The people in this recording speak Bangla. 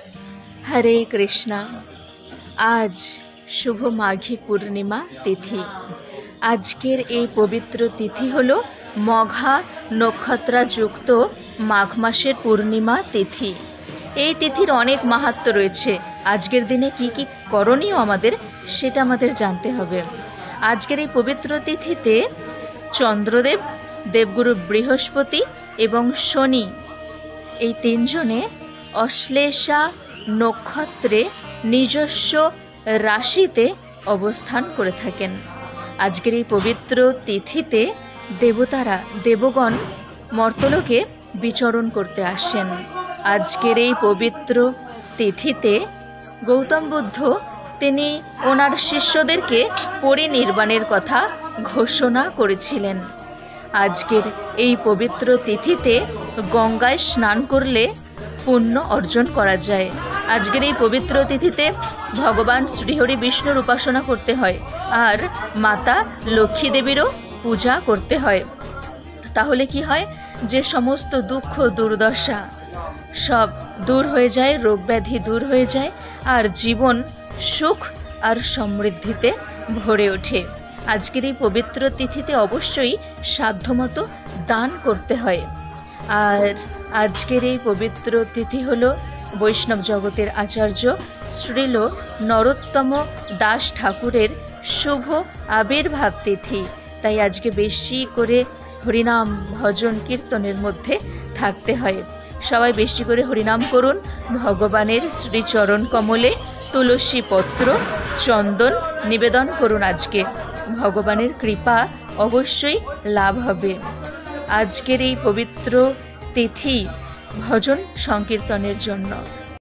हरे कृष्णा। आज शुभ माघी पूर्णिमा तिथि। आजकेर এই पवित्र तिथि हलो मघा नक्षत्रयुक्त माघ मासेर पूर्णिमा तिथि। এই তিথির অনেক মাহাত্ম্য রয়েছে। আজকের দিনে কি কি করণীয় আমাদের সেটা আমাদের জানতে হবে। আজকের এই পবিত্র তিথিতে চন্দ্রদেব, দেবগুরু বৃহস্পতি এবং শনি এই তিনজনে অশ্লেষা নক্ষত্রে নিজস্ব রাশিতে অবস্থান করে থাকেন। আজকের এই পবিত্র তিথিতে দেবতারা, দেবগণ মর্তলোকে বিচরণ করতে আসেন। আজকের এই পবিত্র তিথিতে গৌতম বুদ্ধ তিনি ওনার শিষ্যদেরকে পরিনির্বাণের কথা ঘোষণা করেছিলেন। আজকের এই পবিত্র তিথিতে গঙ্গায় স্নান করলে পুণ্য অর্জন করা যায়। আজকের এই পবিত্র তিথিতে ভগবান শ্রীহরি বিষ্ণুর উপাসনা করতে হয় আর মাতা লক্ষ্মী দেবীরও পূজা করতে হয়। তাহলে কি হয়, যে সমস্ত দুঃখ দুর্দশা সব দূর হয়ে যায়, রোগ ব্যাধি দূর হয়ে যায় আর জীবন সুখ আর সমৃদ্ধিতে ভরে ওঠে। আজকের এই পবিত্র তিথিতে অবশ্যই সাধ্যমতো দান করতে হয়। আর আজকের এই পবিত্র তিথি হলো বৈষ্ণব জগতের আচার্য শ্রীল নরোত্তম দাস ঠাকুরের শুভ আবির্ভাব তিথি। তাই আজকে বেশি করে হরিনাম ভজন কীর্তনের মধ্যে থাকতে হয়। সবাই বেশি করে হরিনাম করুন, ভগবানের শ্রীচরণ কমলে তুলসী পত্র চন্দন নিবেদন করুন। আজকে ভগবানের কৃপা অবশ্যই লাভ হবে। আজকের এই পবিত্র তিথি ভজন সংকীর্তনের জন্য।